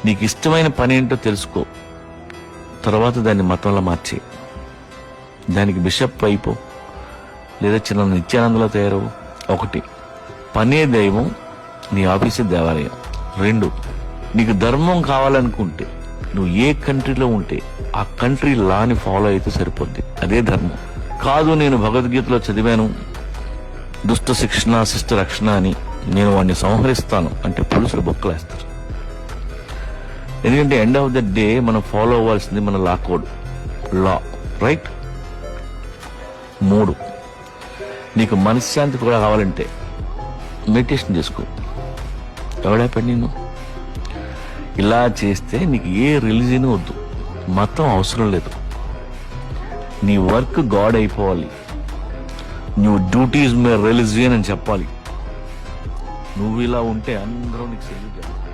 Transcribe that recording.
నీకు ఇష్టమైన పని ఏంటో తెలుసుకో, తర్వాత దాన్ని మతంలో మార్చి దానికి బిషప్ అయిపో, లేదా చిన్న నిత్యానందలో తయారవు. 1, పనే దైవం, నీ ఆఫీసే దేవాలయం. 2, నీకు ధర్మం కావాలనుకుంటే నువ్వు ఏ కంట్రీలో ఉంటే ఆ కంట్రీ లాని ఫాలో అయితే సరిపోద్ది, అదే ధర్మం. కాదు నేను భగవద్గీతలో చదివాను దుష్ట శిక్షణ శిష్ట రక్షణ అని, నేను వాడిని సంహరిస్తాను అంటే పోలీసులు బొక్కలేస్తారు. ఎందుకంటే ఎండ్ ఆఫ్ ద డే మనం ఫాలో అవ్వాల్సింది మన లా కోడ్, లా, రైట్? 3, నీకు మనశ్శాంతి కూడా కావాలంటే మెడిటేషన్ చేసుకో. ఎవడా నేను ఇలా చేస్తే నీకు ఏ రిలీజియన్ వద్దు, మతం అవసరం లేదు. నీ వర్క్ గాడ్ అయిపోవాలి, నువ్వు డ్యూటీ ఇస్ మై రిలీజియన్ అని చెప్పాలి. నువ్వు ఇలా ఉంటే అందరూ నీకు సెల్యూట్ చేస్తారు.